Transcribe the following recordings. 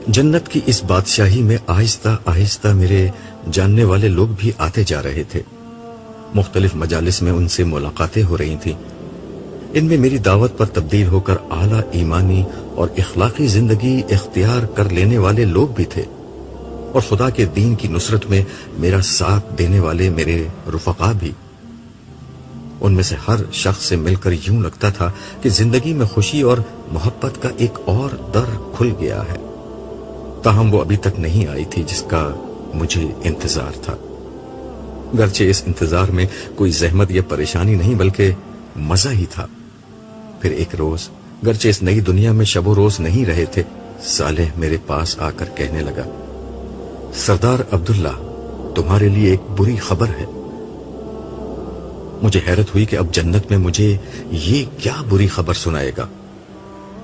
جنت کی اس بادشاہی میں آہستہ آہستہ میرے جاننے والے لوگ بھی آتے جا رہے تھے. مختلف مجالس میں ان سے ملاقاتیں ہو رہی تھیں. ان میں میری دعوت پر تبدیل ہو کر اعلیٰ ایمانی اور اخلاقی زندگی اختیار کر لینے والے لوگ بھی تھے، اور خدا کے دین کی نصرت میں میرا ساتھ دینے والے میرے رفقا بھی. ان میں سے ہر شخص سے مل کر یوں لگتا تھا کہ زندگی میں خوشی اور محبت کا ایک اور در کھل گیا ہے. تاہم وہ ابھی تک نہیں آئی تھی جس کا مجھے انتظار تھا. گرچہ اس انتظار میں کوئی زحمت یا پریشانی نہیں بلکہ مزہ ہی تھا. پھر ایک روز، گرچہ اس نئی دنیا میں شب و روز نہیں رہے تھے، صالح میرے پاس آ کر کہنے لگا، سردار عبداللہ، تمہارے لیے ایک بری خبر ہے. مجھے حیرت ہوئی کہ اب جنت میں مجھے یہ کیا بری خبر سنائے گا.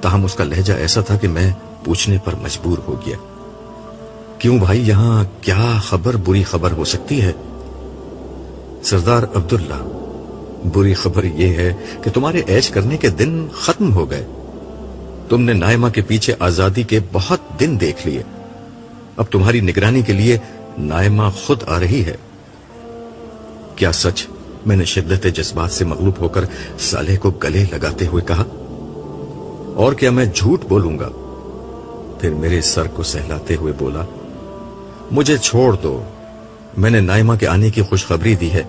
تاہم اس کا لہجہ ایسا تھا کہ میں پوچھنے پر مجبور ہو گیا، کیوں بھائی، یہاں کیا خبر بری خبر ہو سکتی ہے؟ سردار عبداللہ، بری خبر یہ ہے کہ تمہارے عیش کرنے کے دن ختم ہو گئے. تم نے نائمہ کے پیچھے آزادی کے بہت دن دیکھ لیے. اب تمہاری نگرانی کے لیے نائمہ خود آ رہی ہے. کیا سچ؟ میں نے شدت جذبات سے مغلوب ہو کر صالح کو گلے لگاتے ہوئے کہا. اور کیا میں جھوٹ بولوں گا؟ پھر میرے سر کو سہلاتے ہوئے بولا، مجھے چھوڑ دو. میں نے نائمہ کے آنے کی خوشخبری دی ہے،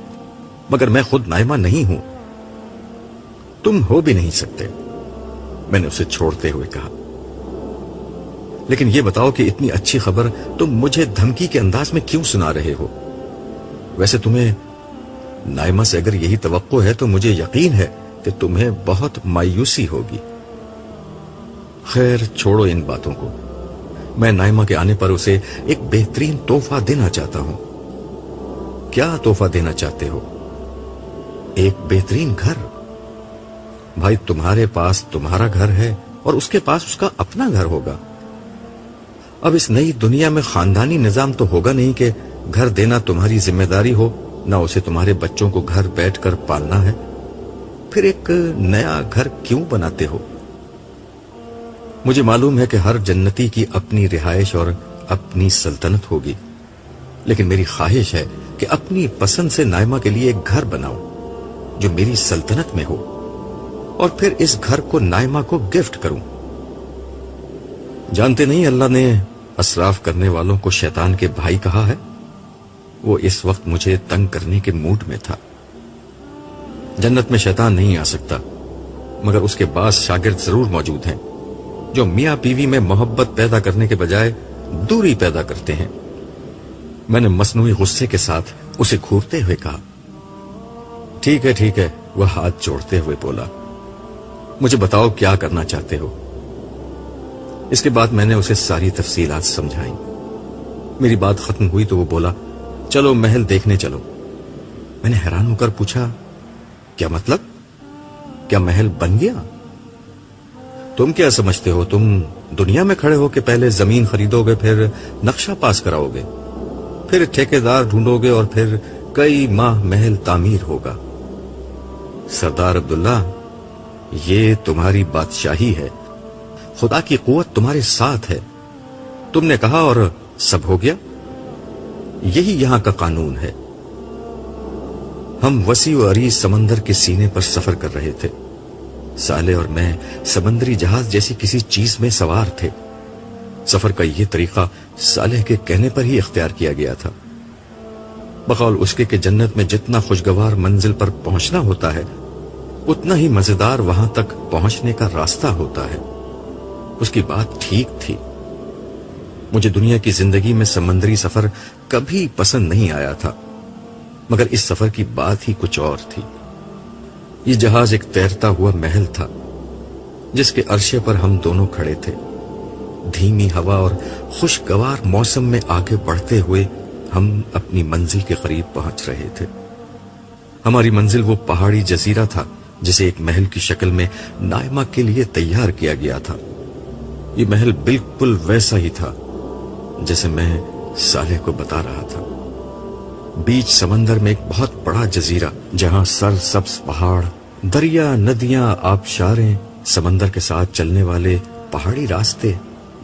مگر میں خود نائمہ نہیں ہوں. تم ہو بھی نہیں سکتے، میں نے اسے چھوڑتے ہوئے کہا. لیکن یہ بتاؤ کہ اتنی اچھی خبر تم مجھے دھمکی کے انداز میں کیوں سنا رہے ہو؟ ویسے تمہیں نائمہ سے اگر یہی توقع ہے تو مجھے یقین ہے کہ تمہیں بہت مایوسی ہوگی. خیر چھوڑو ان باتوں کو. میں نائمہ کے آنے پر اسے ایک بہترین تحفہ دینا چاہتا ہوں. کیا تحفہ دینا چاہتے ہو؟ ایک بہترین گھر. بھائی، تمہارے پاس تمہارا گھر ہے اور اس کے پاس اس کا اپنا گھر ہوگا. اب اس نئی دنیا میں خاندانی نظام تو ہوگا نہیں کہ گھر دینا تمہاری ذمہ داری ہو، نہ اسے تمہارے بچوں کو گھر بیٹھ کر پالنا ہے. پھر ایک نیا گھر کیوں بناتے ہو؟ مجھے معلوم ہے کہ ہر جنتی کی اپنی رہائش اور اپنی سلطنت ہوگی، لیکن میری خواہش ہے کہ اپنی پسند سے نائمہ کے لیے ایک گھر بناؤں جو میری سلطنت میں ہو، اور پھر اس گھر کو نائمہ کو گفٹ کروں. جانتے نہیں اللہ نے اسراف کرنے والوں کو شیطان کے بھائی کہا ہے. وہ اس وقت مجھے تنگ کرنے کے موڈ میں تھا. جنت میں شیطان نہیں آ سکتا، مگر اس کے بعض شاگرد ضرور موجود ہیں جو میاں بیوی میں محبت پیدا کرنے کے بجائے دوری پیدا کرتے ہیں. میں نے مصنوعی غصے کے ساتھ اسے گھورتے ہوئے کہا، ٹھیک ہے ٹھیک ہے. وہ ہاتھ جوڑتے ہوئے بولا، مجھے بتاؤ کیا کرنا چاہتے ہو. اس کے بعد میں نے اسے ساری تفصیلات سمجھائیں. میری بات ختم ہوئی تو وہ بولا، چلو محل دیکھنے چلو. میں نے حیران ہو کر پوچھا، کیا مطلب؟ کیا محل بن گیا؟ تم کیا سمجھتے ہو؟ تم دنیا میں کھڑے ہو کہ پہلے زمین خریدو گے، پھر نقشہ پاس کراؤ گے، پھر ٹھیکیدار ڈھونڈو گے، اور پھر کئی ماہ محل تعمیر ہوگا. سردار عبداللہ، یہ تمہاری بادشاہی ہے. خدا کی قوت تمہارے ساتھ ہے. تم نے کہا اور سب ہو گیا. یہی یہاں کا قانون ہے. ہم وسیع و عریض سمندر کے سینے پر سفر کر رہے تھے. صالح اور میں سمندری جہاز جیسی کسی چیز میں سوار تھے. سفر کا یہ طریقہ صالح کے کہنے پر ہی اختیار کیا گیا تھا. بقول اس کے کہ جنت میں جتنا خوشگوار منزل پر پہنچنا ہوتا ہے، اتنا ہی مزیدار وہاں تک پہنچنے کا راستہ ہوتا ہے. اس کی بات ٹھیک تھی. مجھے دنیا کی زندگی میں سمندری سفر کبھی پسند نہیں آیا تھا، مگر اس سفر کی بات ہی کچھ اور تھی. یہ جہاز ایک تیرتا ہوا محل تھا جس کے عرشے پر ہم دونوں کھڑے تھے. دھیمی ہوا اور خوشگوار موسم میں آگے بڑھتے ہوئے ہم اپنی منزل کے قریب پہنچ رہے تھے. ہماری منزل وہ پہاڑی جزیرہ تھا جسے ایک محل کی شکل میں نائمہ کے لیے تیار کیا گیا تھا. یہ محل بالکل ویسا ہی تھا جیسے میں صالح کو بتا رہا تھا. بیچ سمندر میں ایک بہت بڑا جزیرہ جہاں سر سبز پہاڑ، دریا، ندیاں، آبشاریں، سمندر کے ساتھ چلنے والے پہاڑی راستے،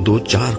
2-4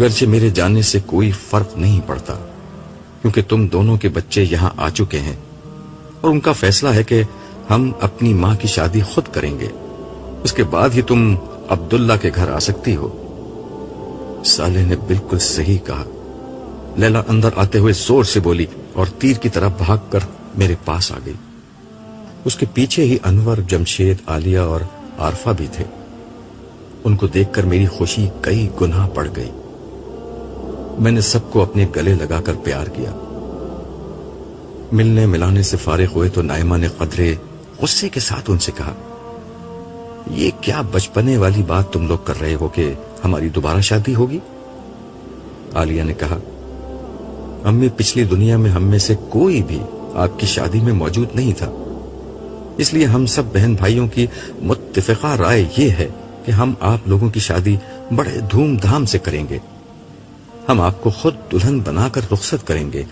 گرچہ میرے جانے سے کوئی فرق نہیں پڑتا، کیونکہ تم دونوں کے بچے یہاں آ چکے ہیں اور ان کا فیصلہ ہے کہ ہم اپنی ماں کی شادی خود کریں گے، اس کے بعد ہی تم عبداللہ کے گھر آ سکتی ہو۔ صالح نے بالکل صحیح کہا۔ لیلا اندر آتے ہوئے زور سے بولی اور تیر کی طرح بھاگ کر میرے پاس آ گئی۔ اس کے پیچھے ہی انور، جمشید، عالیہ اور عارفہ بھی تھے۔ ان کو دیکھ کر میری خوشی کئی گنا بڑھ گئی۔ میں نے سب کو اپنے گلے لگا کر پیار کیا۔ ملنے ملانے سے فارغ ہوئے تو نائمہ نے قدرے غصے کے ساتھ ان سے کہا، یہ کیا بچپنے والی بات تم لوگ کر رہے ہو کہ ہماری دوبارہ شادی ہوگی؟ عالیہ نے کہا، امی پچھلی دنیا میں ہم میں سے کوئی بھی آپ کی شادی میں موجود نہیں تھا، اس لیے ہم سب بہن بھائیوں کی متفقہ رائے یہ ہے کہ ہم آپ لوگوں کی شادی بڑے دھوم دھام سے کریں گے۔ ہم آپ کو خود دلہن بنا کر رخصت کریں گے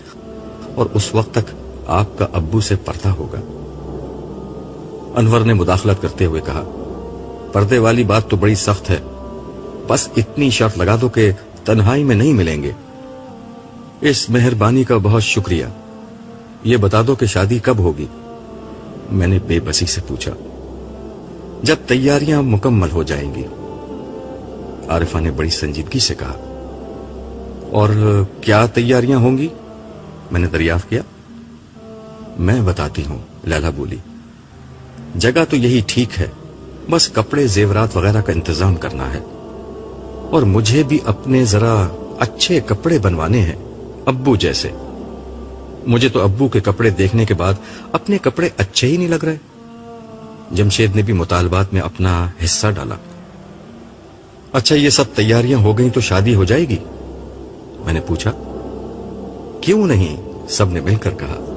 اور اس وقت تک آپ کا ابو سے پردہ ہوگا۔ انور نے مداخلت کرتے ہوئے کہا، پردے والی بات تو بڑی سخت ہے، بس اتنی شرط لگا دو کہ تنہائی میں نہیں ملیں گے۔ اس مہربانی کا بہت شکریہ، یہ بتا دو کہ شادی کب ہوگی؟ میں نے بے بسی سے پوچھا۔ جب تیاریاں مکمل ہو جائیں گی، عارفہ نے بڑی سنجیدگی سے کہا۔ اور کیا تیاریاں ہوں گی؟ میں نے دریافت کیا۔ میں بتاتی ہوں، لیلا بولی، جگہ تو یہی ٹھیک ہے، بس کپڑے زیورات وغیرہ کا انتظام کرنا ہے، اور مجھے بھی اپنے ذرا اچھے کپڑے بنوانے ہیں، ابو جیسے۔ مجھے تو ابو کے کپڑے دیکھنے کے بعد اپنے کپڑے اچھے ہی نہیں لگ رہے۔ جمشید نے بھی مطالبات میں اپنا حصہ ڈالا۔ اچھا، یہ سب تیاریاں ہو گئیں تو شادی ہو جائے گی؟ میں نے پوچھا۔ کیوں نہیں؟ سب نے مل کر کہا۔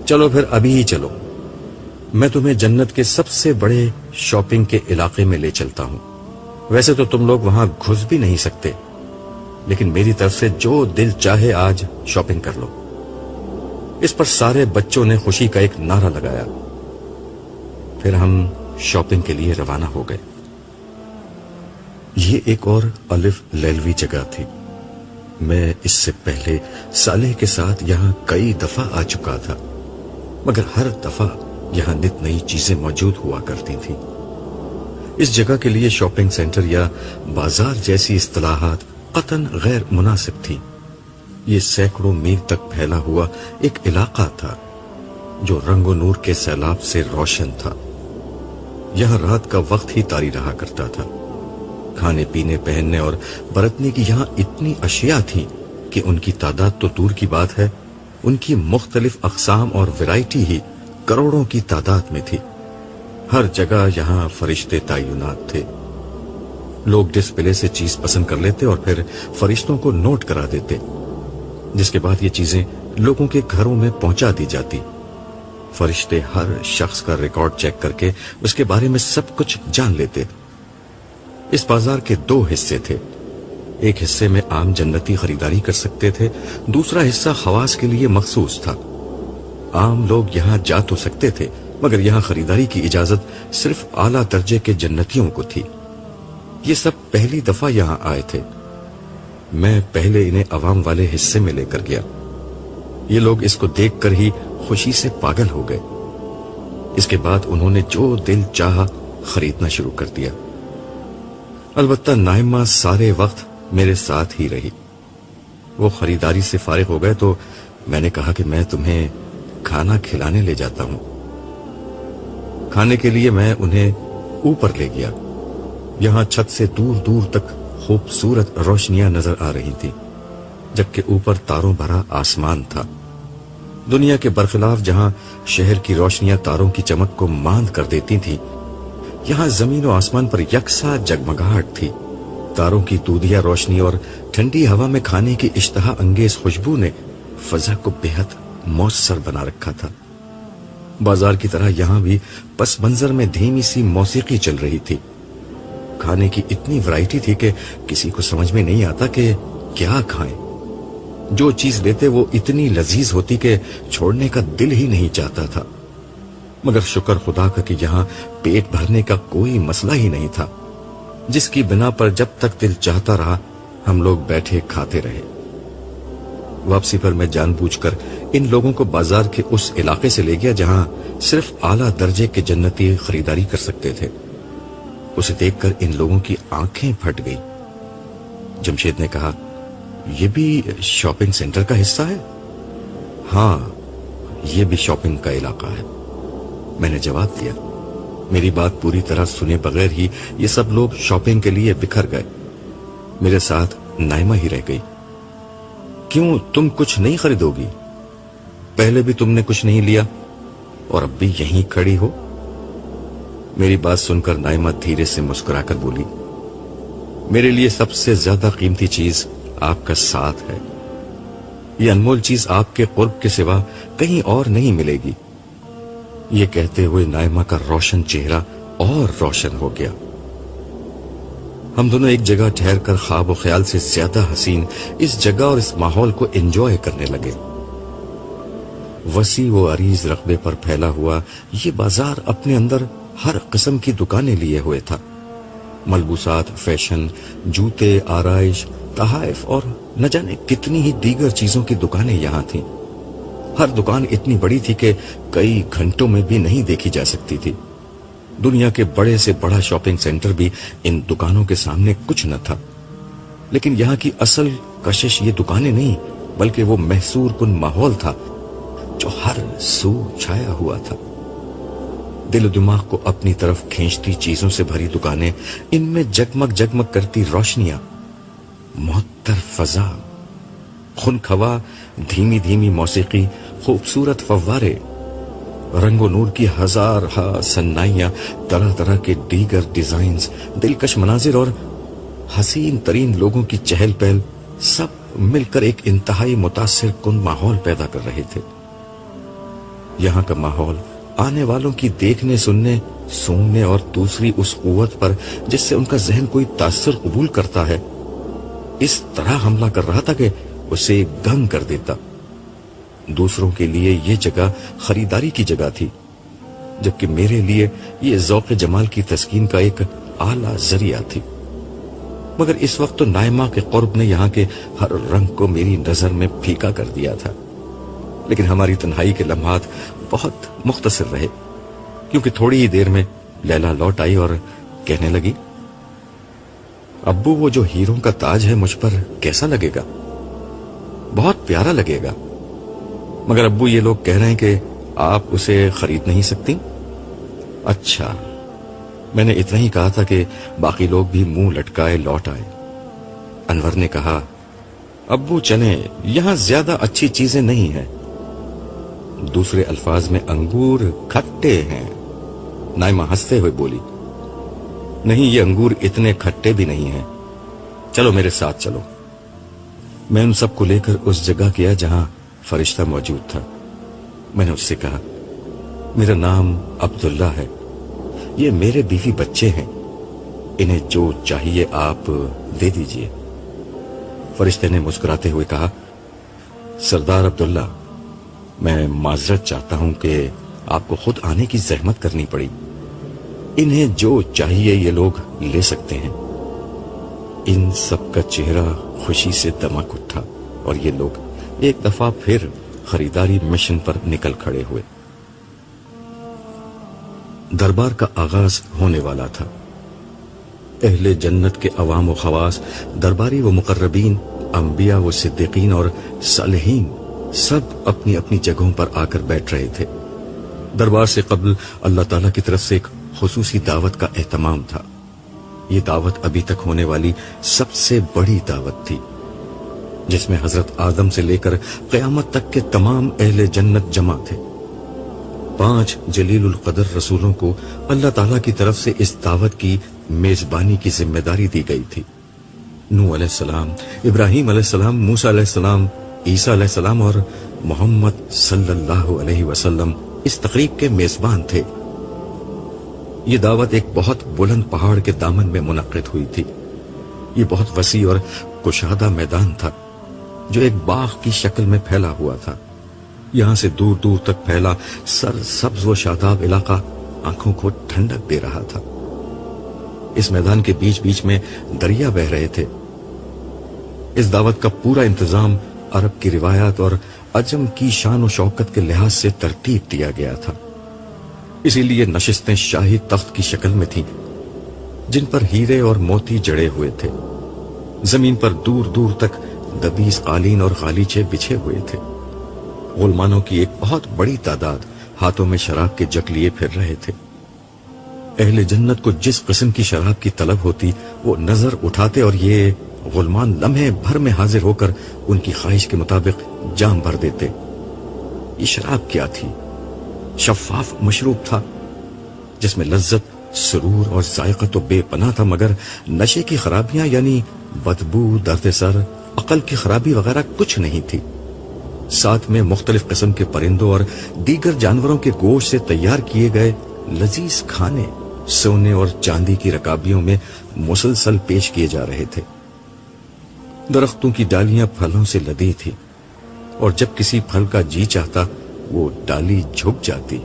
چلو پھر ابھی ہی چلو، میں تمہیں جنت کے سب سے بڑے شاپنگ کے علاقے میں لے چلتا ہوں۔ ویسے تو تم لوگ وہاں گھس بھی نہیں سکتے، لیکن میری طرف سے جو دل چاہے آج شاپنگ کر لو۔ اس پر سارے بچوں نے خوشی کا ایک نعرہ لگایا۔ پھر ہم شاپنگ کے لیے روانہ ہو گئے۔ یہ ایک اور الف لیلوی جگہ تھی۔ میں اس سے پہلے صالح کے ساتھ یہاں کئی دفعہ آ چکا تھا، مگر ہر دفعہ یہاں نت نئی چیزیں موجود ہوا کرتی تھیں۔ اس جگہ کے لیے شاپنگ سینٹر یا بازار جیسی اصطلاحات قطعاً غیر مناسب تھی۔ یہ سینکڑوں میل تک پھیلا ہوا ایک علاقہ تھا جو رنگ و نور کے سیلاب سے روشن تھا۔ یہاں رات کا وقت ہی طاری رہا کرتا تھا۔ کھانے پینے، پہننے اور برتنے کی یہاں اتنی اشیاء تھیں کہ ان کی تعداد تو دور کی بات ہے، ان کی مختلف اقسام اور ویرائٹی ہی کروڑوں کی تعداد میں تھی۔ ہر جگہ یہاں فرشتے تعینات تھے۔ لوگ ڈسپلے سے چیز پسند کر لیتے اور پھر فرشتوں کو نوٹ کرا دیتے، جس کے بعد یہ چیزیں لوگوں کے گھروں میں پہنچا دی جاتی۔ فرشتے ہر شخص کا ریکارڈ چیک کر کے اس کے بارے میں سب کچھ جان لیتے۔ اس بازار کے دو حصے تھے۔ ایک حصے میں عام جنتی خریداری کر سکتے تھے، دوسرا حصہ خواص کے لیے مخصوص تھا۔ عام لوگ یہاں جا تو سکتے تھے، مگر یہاں خریداری کی اجازت صرف اعلیٰ درجے کے جنتیوں کو تھی۔ یہ سب پہلی دفعہ یہاں آئے تھے۔ میں پہلے انہیں عوام والے حصے میں لے کر گیا۔ یہ لوگ اس کو دیکھ کر ہی خوشی سے پاگل ہو گئے۔ اس کے بعد انہوں نے جو دل چاہا خریدنا شروع کر دیا۔ البتہ نائمہ سارے وقت میرے ساتھ ہی رہی۔ وہ خریداری سے فارغ ہو گئے تو میں نے کہا کہ میں تمہیں کھانا کھلانے لے جاتا ہوں۔ کھانے کے لیے میں انہیں اوپر لے گیا۔ یہاں چھت سے دور دور تک خوبصورت روشنیاں نظر آ رہی تھی، جبکہ اوپر تاروں بھرا آسمان تھا۔ دنیا کے برخلاف جہاں شہر کی روشنیاں تاروں کی چمک کو ماند کر دیتی تھیں، یہاں زمین و آسمان پر یکساں جگمگاہٹ تھی۔ تاروں کی دودھیا روشنی اور ٹھنڈی ہوا میں کھانے کی اشتہا انگیز خوشبو نے فضا کو بے حد مؤثر بنا رکھا تھا۔ بازار کی طرح یہاں بھی پس منظر میں دھیمی سی موسیقی چل رہی تھی۔ کھانے کی اتنی ورائٹی تھی کہ کسی کو سمجھ میں نہیں آتا کہ کیا کھائیں۔ جو چیز لیتے وہ اتنی لذیذ ہوتی کہ چھوڑنے کا دل ہی نہیں چاہتا تھا۔ مگر شکر خدا کا کہ یہاں پیٹ بھرنے کا کوئی مسئلہ ہی نہیں تھا، جس کی بنا پر جب تک دل چاہتا رہا ہم لوگ بیٹھے کھاتے رہے۔ واپسی پر میں جان بوجھ کر ان لوگوں کو بازار کے اس علاقے سے لے گیا جہاں صرف اعلیٰ درجے کے جنتی خریداری کر سکتے تھے۔ اسے دیکھ کر ان لوگوں کی آنکھیں پھٹ گئی۔ جمشید نے کہا، یہ بھی شاپنگ سینٹر کا حصہ ہے؟ ہاں، یہ بھی شاپنگ کا علاقہ ہے، میں نے جواب دیا۔ میری بات پوری طرح سنے بغیر ہی یہ سب لوگ شاپنگ کے لیے بکھر گئے۔ میرے ساتھ نائمہ ہی رہ گئی۔ کیوں، تم کچھ نہیں خریدو گی؟ پہلے بھی تم نے کچھ نہیں لیا اور اب بھی یہیں کھڑی ہو؟ میری بات سن کر نائمہ دھیرے سے مسکرا کر بولی، میرے لیے سب سے زیادہ قیمتی چیز آپ کا ساتھ ہے۔ یہ انمول چیز آپ کے قرب کے سوا کہیں اور نہیں ملے گی۔ یہ کہتے ہوئے نائمہ کا روشن چہرہ اور روشن ہو گیا۔ ہم دونوں ایک جگہ ٹھہر کر خواب و خیال سے زیادہ حسین اس جگہ اور اس ماحول کو انجوائے کرنے لگے۔ وسیع و عریض رقبے پر پھیلا ہوا یہ بازار اپنے اندر ہر قسم کی دکانیں لیے ہوئے تھا۔ ملبوسات، فیشن، جوتے، آرائش، تحائف اور نہ جانے کتنی ہی دیگر چیزوں کی دکانیں یہاں تھیں۔ ہر دکان اتنی بڑی تھی کہ کئی گھنٹوں میں بھی نہیں دیکھی جا سکتی تھی۔ دنیا کے بڑے سے بڑا شاپنگ سینٹر بھی ان دکانوں کے سامنے کچھ نہ تھا۔ لیکن یہاں کی اصل کشش یہ دکانیں نہیں بلکہ وہ محصور کن ماحول تھا جو ہر سو چھایا ہوا تھا۔ دل و دماغ کو اپنی طرف کھینچتی چیزوں سے بھری دکانیں، ان میں جگمگ جگمگ کرتی روشنیاں، معطر فضا، خنک ہوا، دھیمی دھیمی موسیقی، خوبصورت فوارے، رنگ و نور کی ہزار ہا صنائیاں، طرح طرح کے دیگر ڈیزائنز، دلکش مناظر اور حسین ترین لوگوں کی چہل پہل، سب مل کر ایک انتہائی متاثر کن ماحول پیدا کر رہے تھے۔ یہاں کا ماحول آنے والوں کی دیکھنے، سننے، سونگنے اور دوسری اس قوت پر جس سے ان کا ذہن کوئی تاثر قبول کرتا ہے، اس طرح حملہ کر رہا تھا کہ اسے گنگ کر دیتا۔ دوسروں کے لیے یہ جگہ خریداری کی جگہ تھی، جبکہ میرے لیے یہ ذوق جمال کی تسکین کا ایک اعلیٰ ذریعہ تھی۔ مگر اس وقت تو نائمہ کے قرب نے یہاں کے ہر رنگ کو میری نظر میں پھیکا کر دیا تھا۔ لیکن ہماری تنہائی کے لمحات بہت مختصر رہے، کیونکہ تھوڑی ہی دیر میں لیلا لوٹ آئی اور کہنے لگی، ابو وہ جو ہیروں کا تاج ہے مجھ پر کیسا لگے گا؟ بہت پیارا لگے گا، مگر ابو یہ لوگ کہہ رہے ہیں کہ آپ اسے خرید نہیں سکتی۔ اچھا، میں نے اتنا ہی کہا تھا کہ باقی لوگ بھی منہ لٹکائے لوٹ آئے۔ انور نے کہا، ابو چلیں، یہاں زیادہ اچھی چیزیں نہیں ہیں۔ دوسرے الفاظ میں انگور کھٹے ہیں۔ نائمہ ہنستے ہوئے بولی، نہیں، یہ انگور اتنے کھٹے بھی نہیں ہیں، چلو میرے ساتھ چلو۔ میں ان سب کو لے کر اس جگہ گیا جہاں فرشتہ موجود تھا۔ میں نے اس سے کہا، میرا نام عبداللہ ہے، یہ میرے بیوی بچے ہیں، انہیں جو چاہیے آپ دے دیجئے۔ فرشتے نے مسکراتے ہوئے کہا، سردار عبداللہ، میں معذرت چاہتا ہوں کہ آپ کو خود آنے کی زحمت کرنی پڑی۔ انہیں جو چاہیے یہ لوگ لے سکتے ہیں۔ ان سب کا چہرہ خوشی سے دمک اٹھا اور یہ لوگ ایک دفعہ پھر خریداری مشن پر نکل کھڑے ہوئے۔ دربار کا آغاز ہونے والا تھا۔ اہل جنت کے عوام و خواص، درباری و مقربین، انبیاء و صدیقین اور صالحین سب اپنی اپنی جگہوں پر آ کر بیٹھ رہے تھے۔ دربار سے قبل اللہ تعالیٰ کی طرف سے ایک خصوصی دعوت کا اہتمام تھا۔ یہ دعوت ابھی تک ہونے والی سب سے بڑی دعوت تھی، جس میں حضرت آدم سے لے کر قیامت تک کے تمام اہل جنت جمع تھے۔ 5 جلیل القدر رسولوں کو اللہ تعالیٰ کی طرف سے اس دعوت کی میزبانی کی ذمہ داری دی گئی تھی۔ نوح علیہ السلام، ابراہیم علیہ السلام، موسیٰ علیہ السلام، عیسیٰ علیہ السلام اور محمد صلی اللہ علیہ وسلم اس تقریب کے میزبان تھے۔ یہ دعوت ایک بہت بلند پہاڑ کے دامن میں منعقد ہوئی تھی۔ یہ بہت وسیع اور کشادہ میدان تھا جو ایک باغ کی شکل میں پھیلا ہوا تھا۔ یہاں سے دور دور تک پھیلا سر سبز و شاداب علاقہ آنکھوں کو ٹھنڈک دے رہا تھا۔ اس میدان کے بیچ بیچ میں دریا بہہ رہے تھے۔ اس دعوت کا پورا انتظام عرب کی روایات اور عجم کی شان و شوکت کے لحاظ سے ترتیب دیا گیا تھا. اسی لیے نشستیں شاہی تخت کی شکل میں تھیں جن پر ہیرے اور موتی جڑے ہوئے تھے. زمین پر دور دور تک دبیز قالین اور غالیچے بچھے ہوئے تھے. غلمانوں کی ایک بہت بڑی تعداد ہاتھوں میں شراب کے جگ لیے پھر رہے تھے. اہل جنت کو جس قسم کی شراب کی طلب ہوتی وہ نظر اٹھاتے اور یہ غلمان لمحے بھر میں حاضر ہو کر ان کی خواہش کے مطابق جام بھر دیتے. یہ شراب کیا تھی؟ شفاف مشروب تھا جس میں لذت، سرور اور ذائقہ تو بے پناہ تھا، مگر نشے کی خرابیاں یعنی بدبو، درد سر، عقل کی خرابی وغیرہ کچھ نہیں تھی. ساتھ میں مختلف قسم کے پرندوں اور دیگر جانوروں کے گوشت سے تیار کیے گئے لذیذ کھانے سونے اور چاندی کی رکابیوں میں مسلسل پیش کیے جا رہے تھے. درختوں کی ڈالیاں پھلوں سے لدی تھی اور جب کسی پھل کا جی چاہتا وہ ڈالی جھک جاتی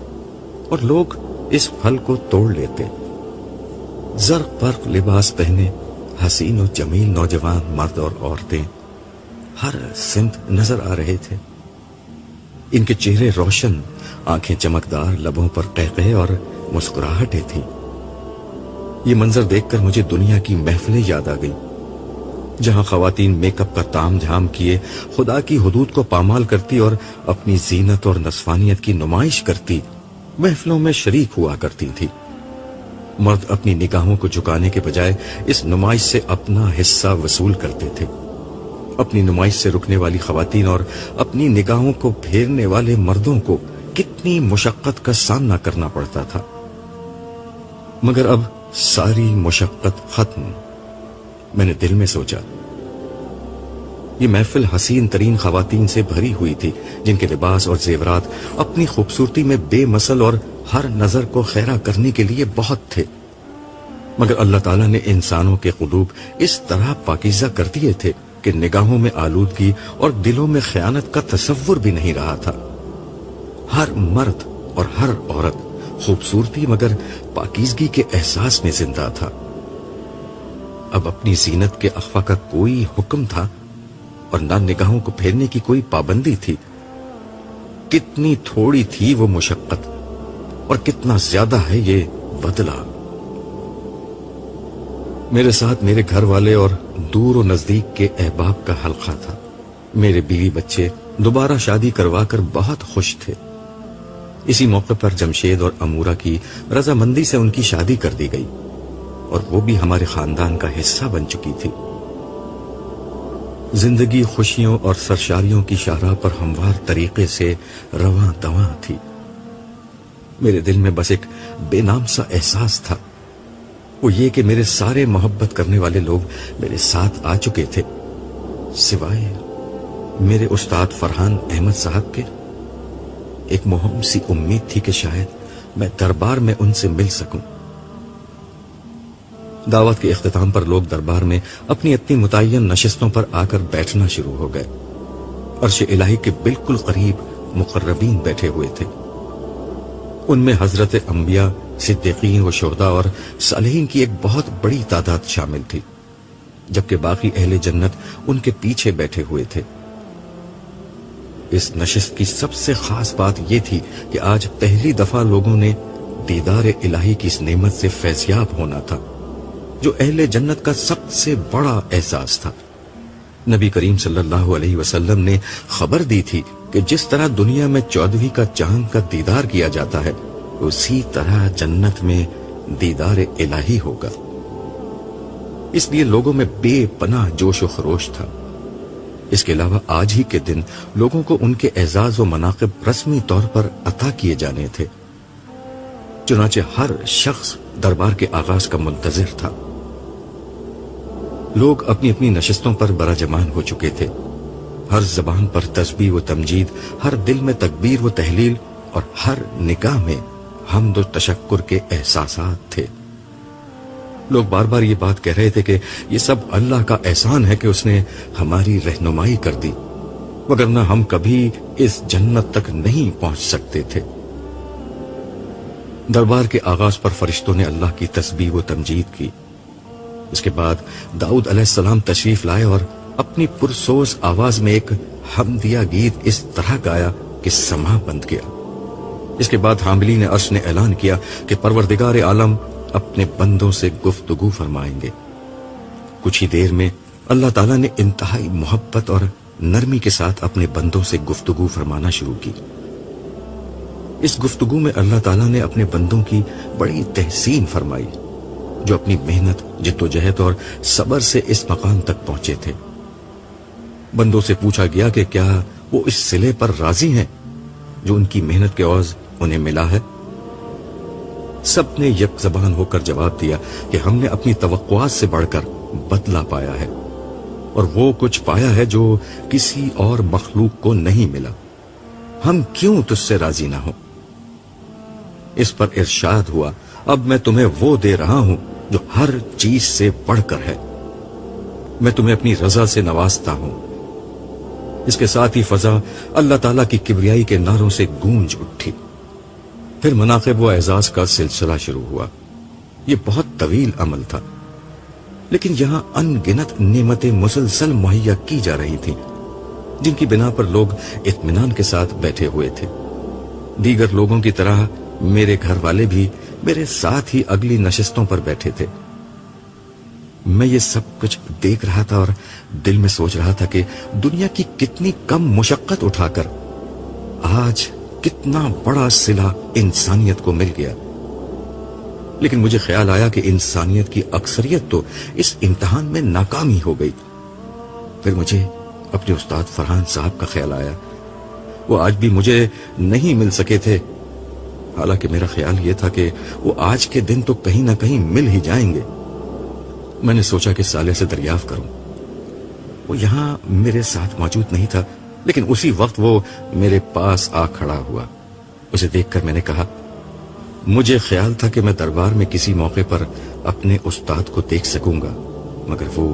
اور لوگ اس پھل کو توڑ لیتے. زرق برق لباس پہنے حسین و جمیل نوجوان مرد اور عورتیں ہر سمت نظر آ رہے تھے. ان کے چہرے روشن، آنکھیں چمکدار، لبوں پر قہقہے اور مسکراہٹیں تھیں. یہ منظر دیکھ کر مجھے دنیا کی محفلیں یاد آ گئی جہاں خواتین میک اپ کا تام جھام کیے خدا کی حدود کو پامال کرتی اور اپنی زینت اور نسوانیت کی نمائش کرتی محفلوں میں شریک ہوا کرتی تھی. مرد اپنی نگاہوں کو جھکانے کے بجائے اس نمائش سے اپنا حصہ وصول کرتے تھے. اپنی نمائش سے رکنے والی خواتین اور اپنی نگاہوں کو پھیرنے والے مردوں کو کتنی مشقت کا سامنا کرنا پڑتا تھا. مگر اب ساری مشقت ختم. میں نے دل میں سوچا یہ محفل حسین ترین خواتین سے بھری ہوئی تھی جن کے لباس اور زیورات اپنی خوبصورتی میں بے مثل اور ہر نظر کو خیرہ کرنے کے لیے بہت تھے. مگر اللہ تعالیٰ نے انسانوں کے قلوب اس طرح پاکیزہ کر دیے تھے کہ نگاہوں میں آلودگی اور دلوں میں خیانت کا تصور بھی نہیں رہا تھا. ہر مرد اور ہر عورت خوبصورتی مگر پاکیزگی کے احساس میں زندہ تھا. اب اپنی زینت کے اخفا کا کوئی حکم تھا اور نہ نگاہوں کو پھیرنے کی کوئی پابندی تھی. کتنی تھوڑی تھی وہ مشقت اور کتنا زیادہ ہے یہ بدلہ. میرے ساتھ میرے گھر والے اور دور و نزدیک کے احباب کا حلقہ تھا. میرے بیوی بچے دوبارہ شادی کروا کر بہت خوش تھے. اسی موقع پر جمشید اور امورہ کی رضامندی سے ان کی شادی کر دی گئی اور وہ بھی ہمارے خاندان کا حصہ بن چکی تھی. زندگی خوشیوں اور سرشاریوں کی شاہراہ پر ہموار طریقے سے رواں دواں تھی. میرے دل میں بس ایک بے نام سا احساس تھا، وہ یہ کہ میرے سارے محبت کرنے والے لوگ میرے ساتھ آ چکے تھے سوائے میرے استاد فرحان احمد صاحب کے. ایک مہم سی امید تھی کہ شاید میں دربار میں ان سے مل سکوں. دعوت کے اختتام پر لوگ دربار میں اپنی اپنی متعین نشستوں پر آ کر بیٹھنا شروع ہو گئے. عرش الہی کے بالکل قریب مقربین بیٹھے ہوئے تھے. ان میں حضرت انبیاء، صدیقین و شہداء اور صالحین کی ایک بہت بڑی تعداد شامل تھی، جبکہ باقی اہل جنت ان کے پیچھے بیٹھے ہوئے تھے. اس نشست کی سب سے خاص بات یہ تھی کہ آج پہلی دفعہ لوگوں نے دیدار الہی کی اس نعمت سے فیضیاب ہونا تھا جو اہل جنت کا سب سے بڑا احساس تھا. نبی کریم صلی اللہ علیہ وسلم نے خبر دی تھی کہ جس طرح دنیا میں 14ویں کا چاند کا دیدار کیا جاتا ہے اسی طرح جنت میں دیدار الہی ہوگا. اس لیے لوگوں میں بے پناہ جوش و خروش تھا. اس کے علاوہ آج ہی کے دن لوگوں کو ان کے اعزاز و مناقب رسمی طور پر عطا کیے جانے تھے. چنانچہ ہر شخص دربار کے آغاز کا منتظر تھا. لوگ اپنی اپنی نشستوں پر براجمان ہو چکے تھے. ہر زبان پر تسبیح و تمجید، ہر دل میں تکبیر و تحلیل اور ہر نگاہ میں حمد و تشکر کے احساسات تھے. لوگ بار بار یہ بات کہہ رہے تھے کہ یہ سب اللہ کا احسان ہے کہ اس نے ہماری رہنمائی کر دی، وگرنہ ہم کبھی اس جنت تک نہیں پہنچ سکتے تھے. دربار کے آغاز پر فرشتوں نے اللہ کی تسبیح و تمجید کی. اس کے بعد داؤد علیہ السلام تشریف لائے اور اپنی پرسوز آواز میں ایک حمدیہ گیت اس طرح گایا کہ سما بند گیا۔ اس کے بعد حاملین عرش نے اعلان کیا کہ پروردگار عالم اپنے بندوں سے گفتگو فرمائیں گے۔ کچھ ہی دیر میں اللہ تعالیٰ نے انتہائی محبت اور نرمی کے ساتھ اپنے بندوں سے گفتگو فرمانا شروع کی۔ اس گفتگو میں اللہ تعالیٰ نے اپنے بندوں کی بڑی تحسین فرمائی جو اپنی محنت، جدوجہد اور صبر سے اس مقام تک پہنچے تھے۔ بندوں سے پوچھا گیا کہ کیا وہ اس صلے پر راضی ہیں جو ان کی محنت کے عوض انہیں ملا ہے؟ سب نے یک زبان ہو کر جواب دیا کہ ہم نے اپنی توقعات سے بڑھ کر بدلہ پایا ہے، اور وہ کچھ پایا ہے جو کسی اور مخلوق کو نہیں ملا۔ ہم کیوں تجھ سے راضی نہ ہوں؟ اس پر ارشاد ہوا، اب میں تمہیں وہ دے رہا ہوں جو ہر چیز سے بڑھ کر ہے، میں تمہیں اپنی رضا سے نوازتا ہوں۔ اس کے ساتھ ہی فضا اللہ تعالیٰ کی کبریائی کے نعروں سے گونج اٹھی۔ پھر مناقب و اعزاز کا سلسلہ شروع ہوا۔ یہ بہت طویل عمل تھا، لیکن یہاں ان گنت نعمتیں مسلسل مہیا کی جا رہی تھیں جن کی بنا پر لوگ اطمینان کے ساتھ بیٹھے ہوئے تھے۔ دیگر لوگوں کی طرح میرے گھر والے بھی میرے ساتھ ہی اگلی نشستوں پر بیٹھے تھے۔ میں یہ سب کچھ دیکھ رہا تھا اور دل میں سوچ رہا تھا کہ دنیا کی کتنی کم مشقت اٹھا کر آج کتنا بڑا صلہ انسانیت کو مل گیا۔ لیکن مجھے خیال آیا کہ انسانیت کی اکثریت تو اس امتحان میں ناکام ہی ہو گئی۔ پھر مجھے اپنے استاد فرحان صاحب کا خیال آیا۔ وہ آج بھی مجھے نہیں مل سکے تھے، حالانکہ میرا خیال یہ تھا کہ وہ آج کے دن تو کہیں نہ کہیں مل ہی جائیں گے۔ میں نے سوچا کہ صالح سے دریافت کروں۔ وہ یہاں میرے ساتھ موجود نہیں تھا، لیکن اسی وقت وہ میرے پاس آ کھڑا ہوا۔ اسے دیکھ کر میں نے کہا، مجھے خیال تھا کہ میں دربار میں کسی موقع پر اپنے استاد کو دیکھ سکوں گا، مگر وہ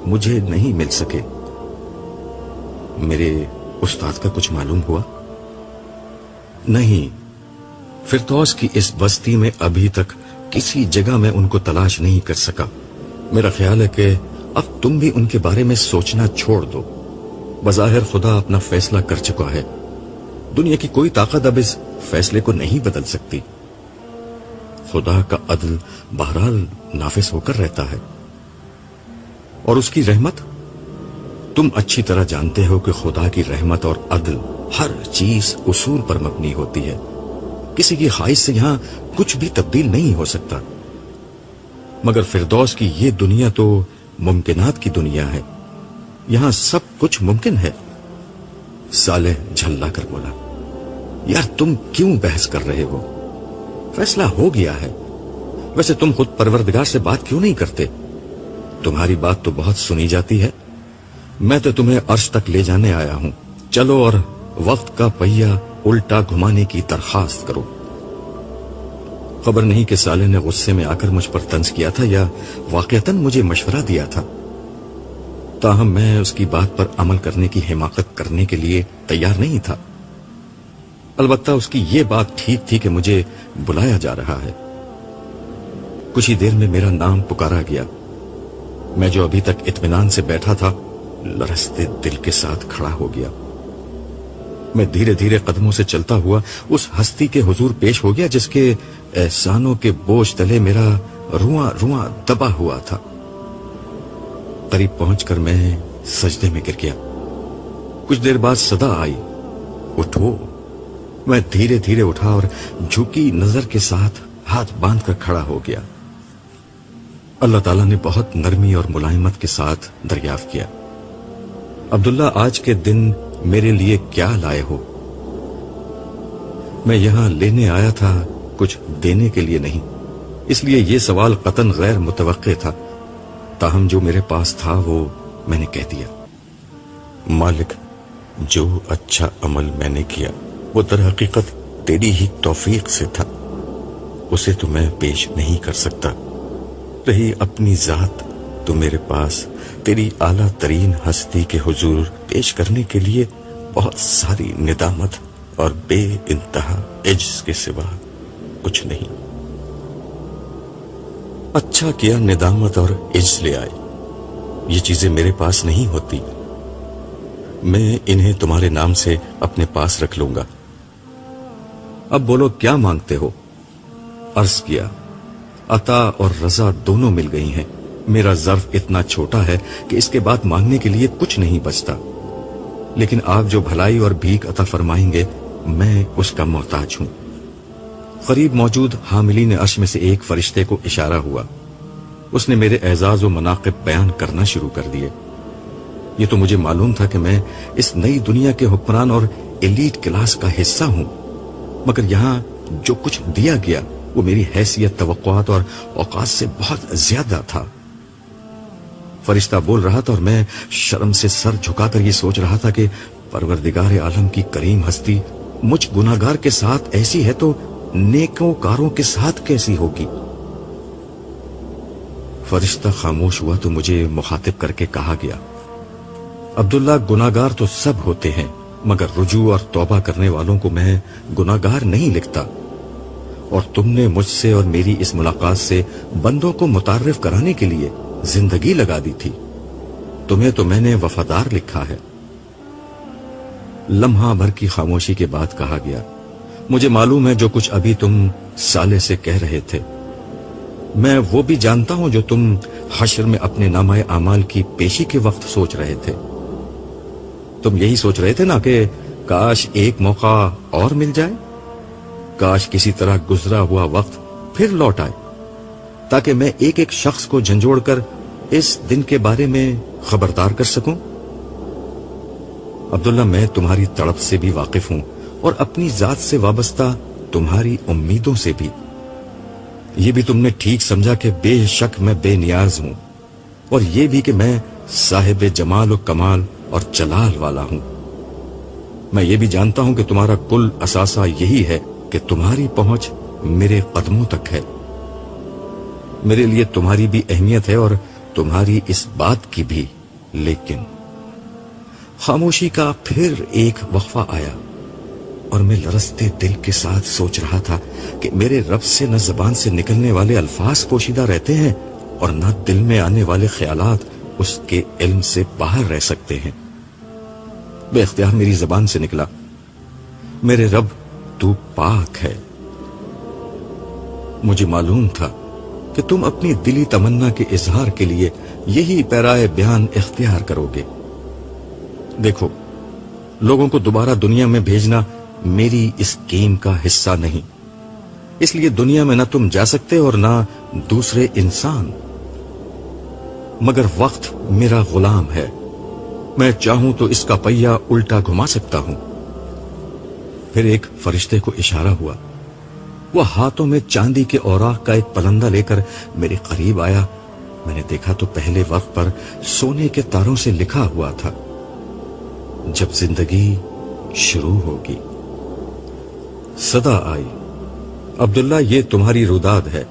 مجھے نہیں مل سکے۔ میرے استاد کا کچھ معلوم ہوا؟ نہیں، فردوس کی اس بستی میں ابھی تک کسی جگہ میں ان کو تلاش نہیں کر سکا۔ میرا خیال ہے کہ اب تم بھی ان کے بارے میں سوچنا چھوڑ دو۔ بظاہر خدا اپنا فیصلہ کر چکا ہے، دنیا کی کوئی طاقت اب اس فیصلے کو نہیں بدل سکتی۔ خدا کا عدل بہرحال نافذ ہو کر رہتا ہے، اور اس کی رحمت، تم اچھی طرح جانتے ہو کہ خدا کی رحمت اور عدل ہر چیز اصول پر مبنی ہوتی ہے۔ کسی کی خواہش سے یہاں کچھ بھی تبدیل نہیں ہو سکتا، مگر فردوس کی یہ دنیا تو ممکنات کی دنیا ہے، یہاں سب کچھ ممکن ہے۔ صالح جھلا کر بولا، یار تم کیوں بحث کر رہے ہو؟ فیصلہ ہو گیا ہے۔ ویسے تم خود پروردگار سے بات کیوں نہیں کرتے؟ تمہاری بات تو بہت سنی جاتی ہے۔ میں تو تمہیں عرش تک لے جانے آیا ہوں، چلو اور وقت کا پہیہ الٹا گھمانے کی درخواست کرو۔ خبر نہیں کہ صالح نے غصے میں آ کر مجھ پر طنز کیا تھا یا واقعتاً مجھے مشورہ دیا تھا، تاہم میں اس کی بات پر عمل کرنے کی حماقت کرنے کے لیے تیار نہیں تھا۔ البتہ اس کی یہ بات ٹھیک تھی کہ مجھے بلایا جا رہا ہے۔ کچھ ہی دیر میں میرا نام پکارا گیا۔ میں جو ابھی تک اطمینان سے بیٹھا تھا، لرزتے دل کے ساتھ کھڑا ہو گیا۔ میں دھیرے دھیرے قدموں سے چلتا ہوا اس ہستی کے حضور پیش ہو گیا جس کے احسانوں کے بوجھ تلے میرا رواں رواں دبا ہوا تھا۔ قریب پہنچ کر میں سجدے میں گر گیا۔ کچھ دیر بعد صدا آئی، اٹھو۔ میں دھیرے دھیرے اٹھا اور جھکی نظر کے ساتھ ہاتھ باندھ کر کھڑا ہو گیا۔ اللہ تعالیٰ نے بہت نرمی اور ملائمت کے ساتھ دریافت کیا، عبداللہ آج کے دن میرے لیے کیا لائے ہو؟ میں یہاں لینے آیا تھا، کچھ دینے کے لیے نہیں، اس لیے یہ سوال قطعاً غیر متوقع تھا، تاہم جو میرے پاس تھا وہ میں نے کہہ دیا۔ مالک، جو اچھا عمل میں نے کیا وہ در حقیقت تیری ہی توفیق سے تھا، اسے تو میں پیش نہیں کر سکتا۔ رہی اپنی ذات تو میرے پاس تیری اعلیٰ ترین ہستی کے حضور پیش کرنے کے لیے بہت ساری ندامت اور بے انتہا عجز کے سوا کچھ نہیں۔ اچھا کیا ندامت اور عجز لے آئے، یہ چیزیں میرے پاس نہیں ہوتی، میں انہیں تمہارے نام سے اپنے پاس رکھ لوں گا۔ اب بولو کیا مانگتے ہو؟ عرض کیا، عطا اور رضا دونوں مل گئی ہیں، میرا ظرف اتنا چھوٹا ہے کہ اس کے بعد مانگنے کے لیے کچھ نہیں بچتا، لیکن آپ جو بھلائی اور بھیک عطا فرمائیں گے میں اس کا محتاج ہوں۔ قریب موجود حاملین عرش میں سے ایک فرشتے کو اشارہ ہوا، اس نے میرے اعزاز و مناقب بیان کرنا شروع کر دیے۔ یہ تو مجھے معلوم تھا کہ میں اس نئی دنیا کے حکمران اور ایلیٹ کلاس کا حصہ ہوں، مگر یہاں جو کچھ دیا گیا وہ میری حیثیت، توقعات اور اوقات سے بہت زیادہ تھا۔ فرشتہ بول رہا تھا اور میں شرم سے سر جھکا کر یہ سوچ رہا تھا کہ پروردگار عالم کی کریم ہستی مجھ گناہگار کے ساتھ ایسی ہے تو نیکوکاروں کے ساتھ کیسی ہوگی؟ فرشتہ خاموش ہوا تو مجھے مخاطب کر کے کہا گیا، عبداللہ، گناہگار تو سب ہوتے ہیں، مگر رجوع اور توبہ کرنے والوں کو میں گناہگار نہیں لکھتا، اور تم نے مجھ سے اور میری اس ملاقات سے بندوں کو متعارف کرانے کے لیے زندگی لگا دی تھی، تمہیں تو میں نے وفادار لکھا ہے۔ لمحہ بھر کی خاموشی کے بعد کہا گیا، مجھے معلوم ہے جو کچھ ابھی تم صالح سے کہہ رہے تھے، میں وہ بھی جانتا ہوں جو تم حشر میں اپنے نامہ اعمال کی پیشی کے وقت سوچ رہے تھے۔ تم یہی سوچ رہے تھے نا کہ کاش ایک موقع اور مل جائے، کاش کسی طرح گزرا ہوا وقت پھر لوٹ آئے، تاکہ میں ایک ایک شخص کو جھنجھوڑ کر اس دن کے بارے میں خبردار کر سکوں۔ عبداللہ، میں تمہاری تڑپ سے بھی واقف ہوں اور اپنی ذات سے وابستہ تمہاری امیدوں سے بھی۔ یہ بھی تم نے ٹھیک سمجھا کہ بے شک میں بے نیاز ہوں، اور یہ بھی کہ میں صاحب جمال و کمال اور جلال والا ہوں۔ میں یہ بھی جانتا ہوں کہ تمہارا کل اثاثہ یہی ہے کہ تمہاری پہنچ میرے قدموں تک ہے۔ میرے لیے تمہاری بھی اہمیت ہے اور تمہاری اس بات کی بھی، لیکن خاموشی کا پھر ایک وقفہ آیا اور میں لرزتے دل کے ساتھ سوچ رہا تھا کہ میرے رب سے نہ زبان سے نکلنے والے الفاظ پوشیدہ رہتے ہیں اور نہ دل میں آنے والے خیالات اس کے علم سے باہر رہ سکتے ہیں۔ بے اختیار میری زبان سے نکلا، میرے رب تو پاک ہے۔ مجھے معلوم تھا کہ تم اپنی دلی تمنا کے اظہار کے لیے یہی پیرائے بیان اختیار کرو گے۔ دیکھو، لوگوں کو دوبارہ دنیا میں بھیجنا میری اس گیم کا حصہ نہیں، اس لیے دنیا میں نہ تم جا سکتے اور نہ دوسرے انسان، مگر وقت میرا غلام ہے، میں چاہوں تو اس کا پہیہ الٹا گھما سکتا ہوں۔ پھر ایک فرشتے کو اشارہ ہوا، وہ ہاتھوں میں چاندی کے اوراق کا ایک پلندہ لے کر میرے قریب آیا۔ میں نے دیکھا تو پہلے وقت پر سونے کے تاروں سے لکھا ہوا تھا، جب زندگی شروع ہوگی۔ صدا آئی، عبداللہ، یہ تمہاری روداد ہے،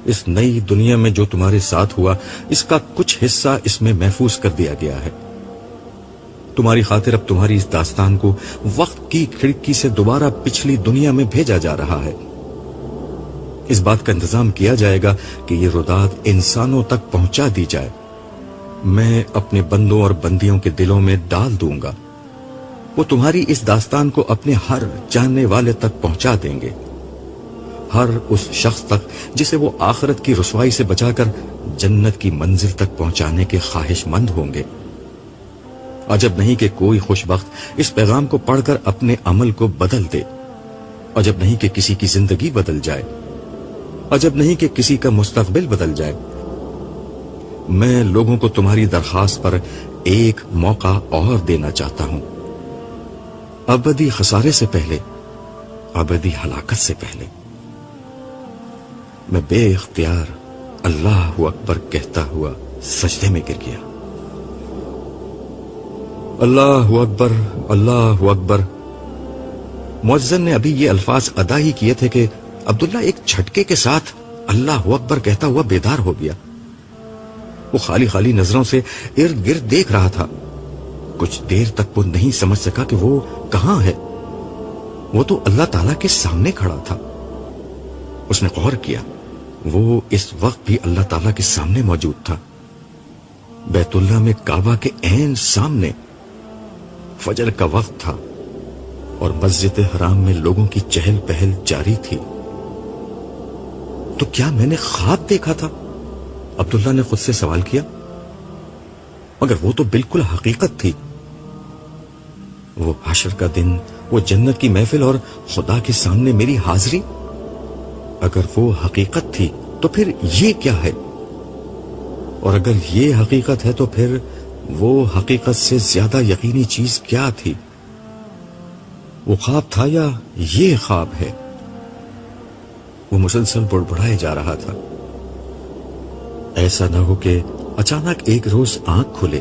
اس نئی دنیا میں جو تمہارے ساتھ ہوا اس کا کچھ حصہ اس میں محفوظ کر دیا گیا ہے۔ تمہاری خاطر اب تمہاری اس داستان کو وقت کی کھڑکی سے دوبارہ پچھلی دنیا میں بھیجا جا رہا ہے۔ اس بات کا انتظام کیا جائے گا کہ یہ روداد انسانوں تک پہنچا دی جائے۔ میں اپنے بندوں اور بندیوں کے دلوں میں ڈال دوں گا، وہ تمہاری اس داستان کو اپنے ہر جاننے والے تک پہنچا دیں گے، ہر اس شخص تک جسے وہ آخرت کی رسوائی سے بچا کر جنت کی منزل تک پہنچانے کے خواہش مند ہوں گے۔ عجب نہیں کہ کوئی خوش بخت اس پیغام کو پڑھ کر اپنے عمل کو بدل دے، عجب نہیں کہ کسی کی زندگی بدل جائے، عجب نہیں کہ کسی کا مستقبل بدل جائے۔ میں لوگوں کو تمہاری درخواست پر ایک موقع اور دینا چاہتا ہوں، ابدی خسارے سے پہلے، ابدی ہلاکت سے پہلے۔ میں بے اختیار اللہ اکبر کہتا ہوا سجدے میں گر گیا۔ اللہ اکبر، اللہ اکبر۔ مؤذن نے ابھی یہ الفاظ ادا ہی کیے تھے کہ عبداللہ ایک جھٹکے کے ساتھ اللہ اکبر کہتا ہوا بیدار ہو گیا۔ وہ خالی خالی نظروں سے ارد گرد دیکھ رہا تھا۔ کچھ دیر تک وہ نہیں سمجھ سکا کہ وہ کہاں ہے۔ وہ تو اللہ تعالیٰ کے سامنے کھڑا تھا۔ اس نے غور کیا، وہ اس وقت بھی اللہ تعالیٰ کے سامنے موجود تھا۔ بیت اللہ میں کعبہ کے عین سامنے فجر کا وقت تھا اور مسجد حرام میں لوگوں کی چہل پہل جاری تھی. تو کیا میں نے خواب دیکھا تھا؟ عبداللہ نے خود سے سوال کیا. مگر وہ تو بالکل حقیقت تھی. وہ حشر کا دن، وہ جنت کی محفل اور خدا کے سامنے میری حاضری، اگر وہ حقیقت تھی تو پھر یہ کیا ہے؟ اور اگر یہ حقیقت ہے تو پھر وہ حقیقت سے زیادہ یقینی چیز کیا تھی؟ وہ خواب تھا یا یہ خواب ہے؟ وہ مسلسل بڑبڑائے جا رہا تھا. ایسا نہ ہو کہ اچانک ایک روز آنکھ کھلے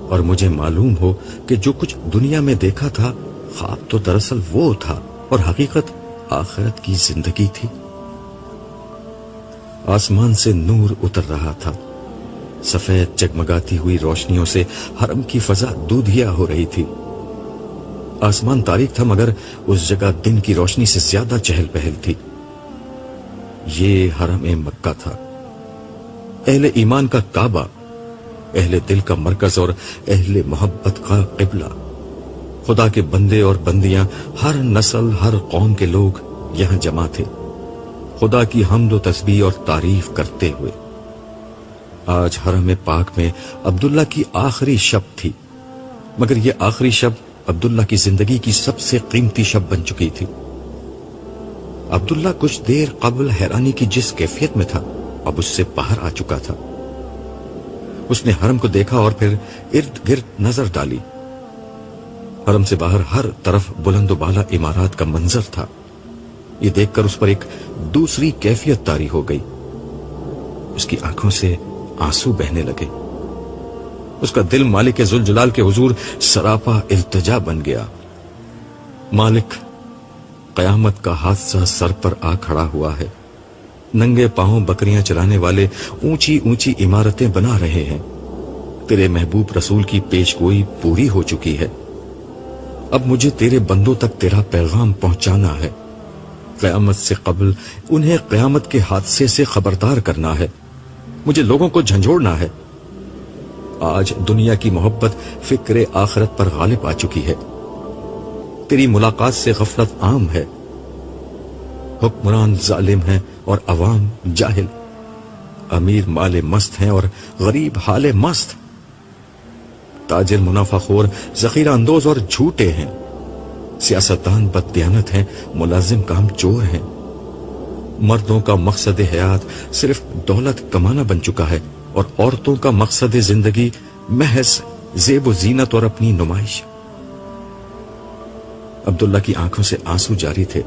اور مجھے معلوم ہو کہ جو کچھ دنیا میں دیکھا تھا خواب تو دراصل وہ تھا اور حقیقت آخرت کی زندگی تھی. آسمان سے نور اتر رہا تھا. سفید جگمگاتی ہوئی روشنیوں سے حرم کی فضا دودھیا ہو رہی تھی. آسمان تاریک تھا مگر اس جگہ دن کی روشنی سے زیادہ چہل پہل تھی. یہ حرم مکہ تھا، اہل ایمان کا کعبہ، اہل دل کا مرکز اور اہل محبت کا قبلہ. خدا کے بندے اور بندیاں، ہر نسل، ہر قوم کے لوگ یہاں جمع تھے، خدا کی حمد و تسبیح اور تعریف کرتے ہوئے. آج حرم پاک میں عبداللہ کی آخری شب تھی، مگر یہ آخری شب عبداللہ کی زندگی کی سب سے قیمتی شب بن چکی تھی. عبداللہ کچھ دیر قبل حیرانی کی جس کیفیت میں تھا اب اس سے باہر آ چکا تھا. اس نے حرم کو دیکھا اور پھر ارد گرد نظر ڈالی. حرم سے باہر ہر طرف بلند و بالا عمارات کا منظر تھا. یہ دیکھ کر اس پر ایک دوسری کیفیت طاری ہو گئی. اس کی آنکھوں سے آنسو بہنے لگے. اس کا دل مالک ذوالجلال کے حضور سراپا التجا بن گیا. مالک، قیامت کا حادثہ سر پر آ کھڑا ہوا ہے. ننگے پاؤں بکریاں چرانے والے اونچی اونچی عمارتیں بنا رہے ہیں. تیرے محبوب رسول کی پیش گوئی پوری ہو چکی ہے. اب مجھے تیرے بندوں تک تیرا پیغام پہنچانا ہے. قیامت سے قبل انہیں قیامت کے حادثے سے خبردار کرنا ہے. مجھے لوگوں کو جھنجھوڑنا ہے. آج دنیا کی محبت فکر آخرت پر غالب آ چکی ہے. تیری ملاقات سے غفلت عام ہے. حکمران ظالم ہیں اور عوام جاہل. امیر مال مست ہیں اور غریب حال مست. تاجر منافع خور، ذخیرہ اندوز اور جھوٹے ہیں. سیاستدان بددیانت ہیں، ملازم کام چور ہیں. مردوں کا مقصد حیات صرف دولت کمانا بن چکا ہے اور عورتوں کا مقصد زندگی محض زیب و زینت اور اپنی نمائش. عبداللہ کی آنکھوں سے آنسو جاری تھے.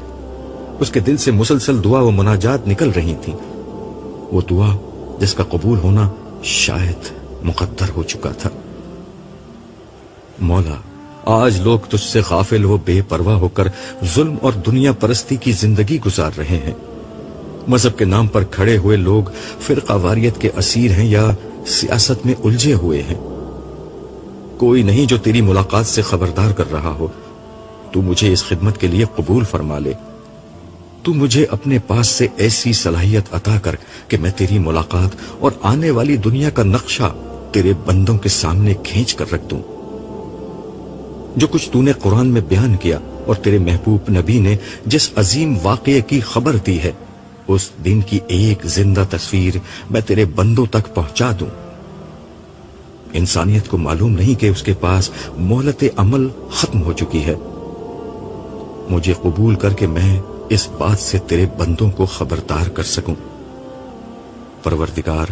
اس کے دل سے مسلسل دعا و مناجات نکل رہی تھیں. وہ دعا جس کا قبول ہونا شاید مقدر ہو چکا تھا. مولا، آج لوگ تجھ سے غافل و بے پرواہ ہو کر ظلم اور دنیا پرستی کی زندگی گزار رہے ہیں. مذہب کے نام پر کھڑے ہوئے لوگ فرقہ واریت کے اسیر ہیں یا سیاست میں الجھے ہوئے ہیں. کوئی نہیں جو تیری ملاقات سے خبردار کر رہا ہو. تو مجھے اس خدمت کے لیے قبول فرما لے. تو مجھے اپنے پاس سے ایسی صلاحیت عطا کر کہ میں تیری ملاقات اور آنے والی دنیا کا نقشہ تیرے بندوں کے سامنے کھینچ کر رکھ دوں. جو کچھ تو نے قرآن میں بیان کیا اور تیرے محبوب نبی نے جس عظیم واقعے کی خبر دی ہے، اس دن کی ایک زندہ تصویر میں تیرے بندوں تک پہنچا دوں. انسانیت کو معلوم نہیں کہ اس کے پاس مہلت عمل ختم ہو چکی ہے. مجھے قبول کر کے میں اس بات سے تیرے بندوں کو خبردار کر سکوں. پروردگار،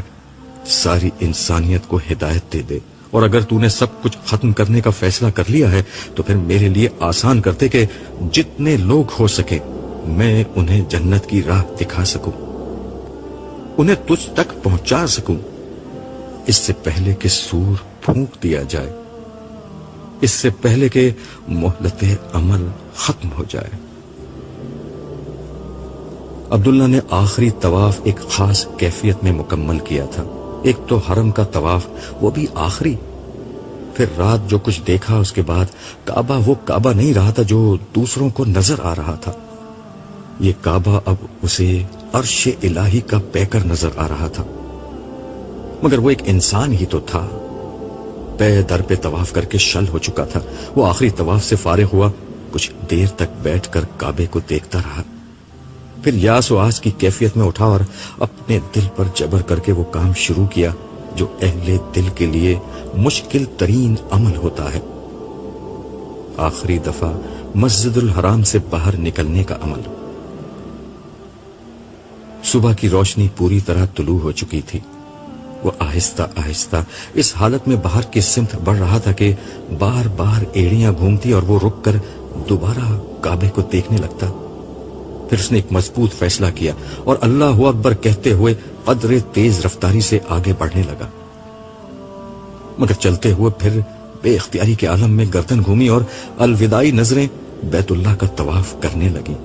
ساری انسانیت کو ہدایت دے دے، اور اگر تو نے سب کچھ ختم کرنے کا فیصلہ کر لیا ہے تو پھر میرے لیے آسان کرتے کہ جتنے لوگ ہو سکے میں انہیں جنت کی راہ دکھا سکوں، انہیں تجھ تک پہنچا سکوں، اس سے پہلے کہ سور پھونک دیا جائے، اس سے پہلے کہ مہلت عمل ختم ہو جائے. عبداللہ نے آخری طواف ایک خاص کیفیت میں مکمل کیا تھا. ایک تو حرم کا طواف، وہ بھی آخری. پھر رات جو کچھ دیکھا اس کے بعد کعبہ وہ کعبہ نہیں رہا تھا جو دوسروں کو نظر آ رہا تھا. یہ کعبہ اب اسے عرش الہی کا پیکر نظر آ رہا تھا. مگر وہ ایک انسان ہی تو تھا، پے در پہ طواف کر کے شل ہو چکا تھا۔ وہ آخری طواف سے فارغ ہوا، کچھ دیر تک بیٹھ کر کعبے کو دیکھتا رہا، پھر یاس و آس کی کیفیت میں اٹھا اور اپنے دل پر جبر کر کے وہ کام شروع کیا جو اہل دل کے لیے مشکل ترین عمل ہوتا ہے، آخری دفعہ مسجد الحرام سے باہر نکلنے کا عمل۔ صبح کی روشنی پوری طرح طلوع ہو چکی تھی۔ وہ آہستہ آہستہ اس حالت میں باہر کی سمت بڑھ رہا تھا کہ بار بار ایڑیاں گھومتی اور وہ رک کر دوبارہ کعبے کو دیکھنے لگتا۔ پھر اس نے ایک مضبوط فیصلہ کیا اور اللہ اکبر کہتے ہوئے قدر تیز رفتاری سے آگے بڑھنے لگا، مگر چلتے ہوئے پھر بے اختیاری کے عالم میں گردن گھومی اور الوداعی نظریں بیت اللہ کا طواف کرنے لگی۔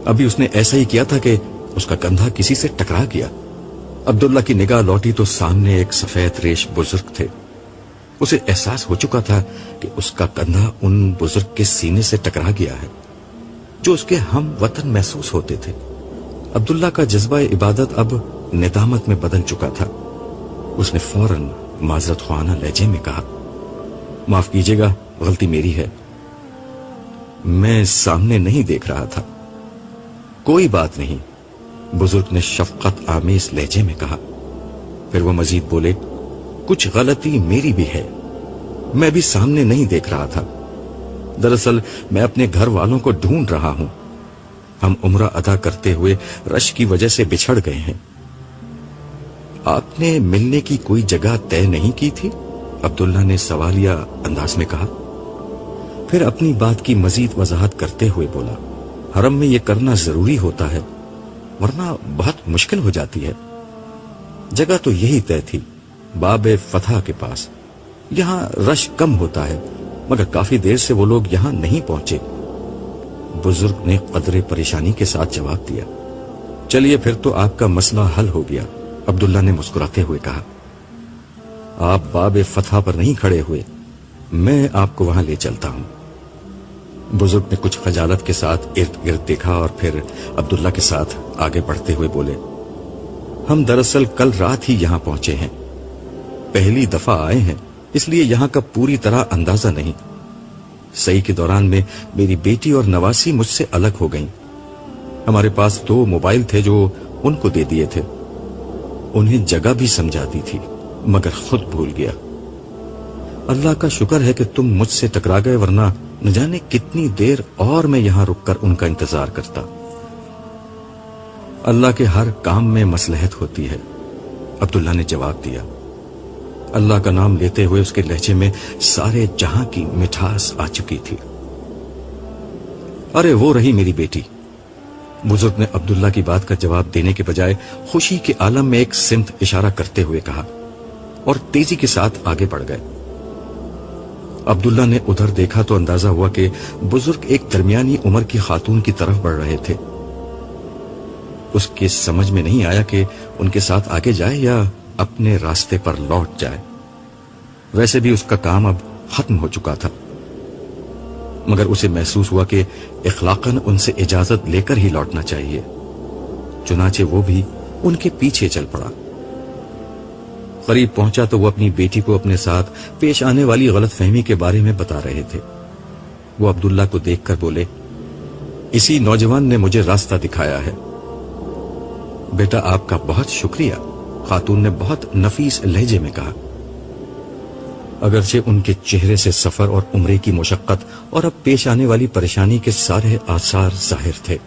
ابھی اس نے ایسا ہی کیا تھا کہ اس کا کندھا کسی سے ٹکرا گیا۔ عبداللہ کی نگاہ لوٹی تو سامنے ایک سفید ریش بزرگ تھے۔ اسے احساس ہو چکا تھا کہ اس کا کندھا ان بزرگ کے سینے سے ٹکرا گیا ہے جو اس کے ہم وطن محسوس ہوتے تھے۔ عبداللہ کا جذبہ عبادت اب ندامت میں بدل چکا تھا۔ اس نے فوراً معذرت خواہانہ لہجے میں کہا، معاف کیجیے گا، غلطی میری ہے، میں سامنے نہیں دیکھ رہا تھا۔ کوئی بات نہیں، بزرگ نے شفقت آمیز لہجے میں کہا۔ پھر وہ مزید بولے، کچھ غلطی میری بھی ہے، میں بھی سامنے نہیں دیکھ رہا تھا، دراصل میں اپنے گھر والوں کو ڈھونڈ رہا ہوں، ہم عمرہ ادا کرتے ہوئے رش کی وجہ سے بچھڑ گئے ہیں۔ آپ نے ملنے کی کوئی جگہ طے نہیں کی تھی؟ عبداللہ نے سوالیہ انداز میں کہا۔ پھر اپنی بات کی مزید وضاحت کرتے ہوئے بولا، حرم میں یہ کرنا ضروری ہوتا ہے ورنہ بہت مشکل ہو جاتی ہے۔ جگہ تو یہی طے تھی، باب فتح کے پاس، یہاں رش کم ہوتا ہے، مگر کافی دیر سے وہ لوگ یہاں نہیں پہنچے۔ بزرگ نے قدرے پریشانی کے ساتھ جواب دیا، چلیے پھر تو آپ کا مسئلہ حل ہو گیا۔ عبداللہ نے مسکراتے ہوئے کہا، آپ باب فتح پر نہیں کھڑے ہوئے، میں آپ کو وہاں لے چلتا ہوں۔ بزرگ نے کچھ خجالت کے ساتھ ارد گرد دیکھا اور پھر عبداللہ کے ساتھ آگے بڑھتے ہوئے بولے، ہم دراصل کل رات ہی یہاں پہنچے ہیں، پہلی دفعہ آئے ہیں، اس لیے یہاں کا پوری طرح اندازہ نہیں۔ سعی کے دوران میں میری بیٹی اور نواسی مجھ سے الگ ہو گئیں۔ ہمارے پاس 2 موبائل تھے جو ان کو دے دیے تھے، انہیں جگہ بھی سمجھا دی تھی مگر خود بھول گیا۔ اللہ کا شکر ہے کہ تم مجھ سے ٹکرا گئے، ورنہ نہ جانے کتنی دیر اور میں یہاں رک کر ان کا انتظار کرتا۔ اللہ کے ہر کام میں مصلحت ہوتی ہے، عبداللہ نے جواب دیا۔ اللہ کا نام لیتے ہوئے اس کے لہجے میں سارے جہاں کی مٹھاس آ چکی تھی۔ ارے وہ رہی میری بیٹی، بزرگ نے عبداللہ کی بات کا جواب دینے کے بجائے خوشی کے عالم میں ایک سمت اشارہ کرتے ہوئے کہا اور تیزی کے ساتھ آگے بڑھ گئے۔ عبداللہ نے ادھر دیکھا تو اندازہ ہوا کہ بزرگ ایک درمیانی عمر کی خاتون کی طرف بڑھ رہے تھے۔ اس کے سمجھ میں نہیں آیا کہ ان کے ساتھ آگے جائے یا اپنے راستے پر لوٹ جائے۔ ویسے بھی اس کا کام اب ختم ہو چکا تھا، مگر اسے محسوس ہوا کہ اخلاقاً ان سے اجازت لے کر ہی لوٹنا چاہیے، چنانچہ وہ بھی ان کے پیچھے چل پڑا۔ قریب پہنچا تو وہ اپنی بیٹی کو اپنے ساتھ پیش آنے والی غلط فہمی کے بارے میں بتا رہے تھے۔ وہ عبداللہ کو دیکھ کر بولے، اسی نوجوان نے مجھے راستہ دکھایا ہے۔ بیٹا آپ کا بہت شکریہ، خاتون نے بہت نفیس لہجے میں کہا۔ اگرچہ ان کے چہرے سے سفر اور عمرے کی مشقت اور اب پیش آنے والی پریشانی کے سارے آثار ظاہر تھے۔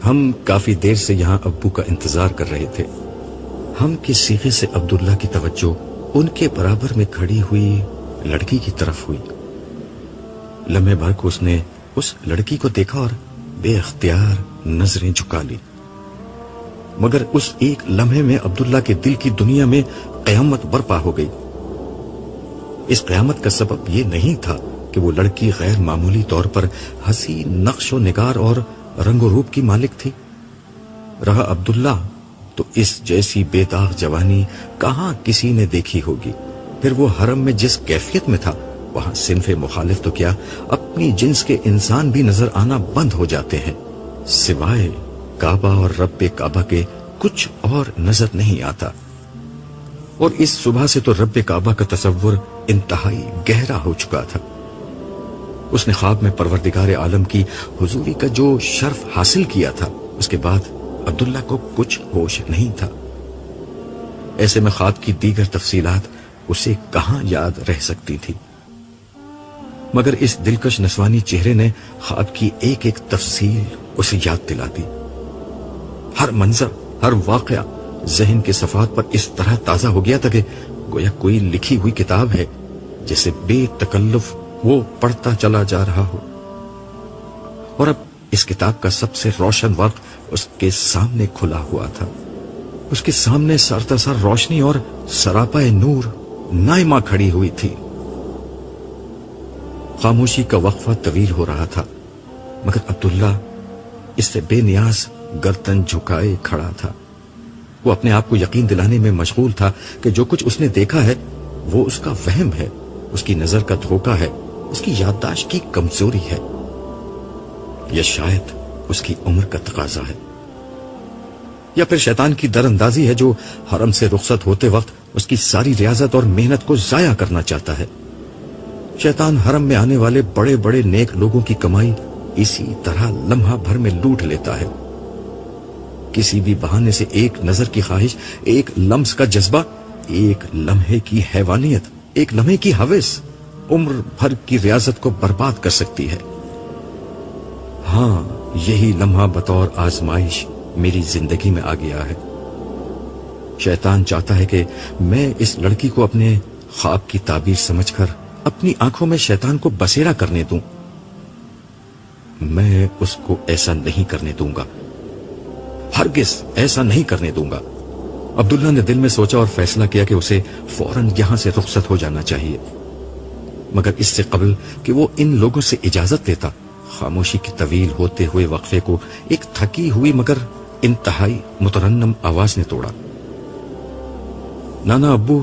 ہم کافی دیر سے یہاں ابو کا انتظار کر رہے تھے۔ ہم کے سیغے سے عبداللہ کی توجہ ان کے برابر میں کھڑی ہوئی لڑکی کی طرف ہوئی۔ لمحے بھر کو اس نے اس لڑکی کو دیکھا اور بے اختیار نظریں جھکا لی، مگر اس ایک لمحے میں عبداللہ کے دل کی دنیا میں قیامت برپا ہو گئی۔ اس قیامت کا سبب یہ نہیں تھا کہ وہ لڑکی غیر معمولی طور پر حسین نقش و نگار اور رنگ و روپ کی مالک تھی۔ رہا عبداللہ تو اس جیسی بے داغ جوانی کہاں کسی نے دیکھی ہوگی۔ پھر وہ حرم میں جس کیفیت میں تھا، وہاں صنف مخالف تو کیا اپنی جنس کے انسان بھی نظر آنا بند ہو جاتے ہیں، سوائے کعبہ اور رب کعبہ کے کچھ اور نظر نہیں آتا۔ اور اس صبح سے تو رب کعبہ کا تصور انتہائی گہرا ہو چکا تھا۔ اس نے خواب میں پروردگار عالم کی حضوری کا جو شرف حاصل کیا تھا، اس کے بعد عبداللہ کو کچھ ہوش نہیں تھا۔ ایسے میں خواب کی دیگر تفصیلات اسے کہاں یاد رہ سکتی تھی، مگر اس دلکش نسوانی چہرے نے خواب کی ایک ایک تفصیل اسے یاد دلا دی۔ ہر منظر، ہر واقعہ ذہن کے صفحات پر اس طرح تازہ ہو گیا تھا کہ گویا کوئی لکھی ہوئی کتاب ہے جسے بے تکلف وہ پڑھتا چلا جا رہا ہو۔ اور اب اس کتاب کا سب سے روشن وقت اس کے سامنے کھلا ہوا تھا۔ اس کے سامنے سرتاسر روشنی اور سراپا نور نائمہ کھڑی ہوئی تھی۔ خاموشی کا وقفہ طویل ہو رہا تھا، مگر عبداللہ اس سے بے نیاز گردن جھکائے کھڑا تھا۔ وہ اپنے آپ کو یقین دلانے میں مشغول تھا کہ جو کچھ اس نے دیکھا ہے وہ اس کا وہم ہے، اس کی نظر کا دھوکہ ہے، اس کی یادداشت کی کمزوری ہے، یا شاید اس کی عمر کا تقاضا ہے، یا پھر شیطان کی در اندازی ہے جو حرم سے رخصت ہوتے وقت اس کی ساری ریاضت اور محنت کو ضائع کرنا چاہتا ہے۔ شیطان حرم میں آنے والے بڑے بڑے نیک لوگوں کی کمائی اسی طرح لمحہ بھر میں لوٹ لیتا ہے۔ کسی بھی بہانے سے ایک نظر کی خواہش، ایک لمس کا جذبہ، ایک لمحے کی حیوانیت، ایک لمحے کی ہوس عمر بھر کی ریاضت کو برباد کر سکتی ہے۔ ہاں، یہی لمحہ بطور آزمائش میری زندگی میں آ گیا ہے۔ شیطان چاہتا ہے کہ میں اس لڑکی کو اپنے خواب کی تعبیر سمجھ کر اپنی آنکھوں میں شیطان کو بسیرا کرنے دوں۔ میں اس کو ایسا نہیں کرنے دوں گا، ہرگز ایسا نہیں کرنے دوں گا۔ عبداللہ نے دل میں سوچا اور فیصلہ کیا کہ اسے فوراً یہاں سے رخصت ہو جانا چاہیے، مگر اس سے قبل کہ وہ ان لوگوں سے اجازت لیتا، خاموشی کی طویل ہوتے ہوئے وقفے کو ایک تھکی ہوئی مگر انتہائی مترنم آواز نے توڑا۔ نانا ابو،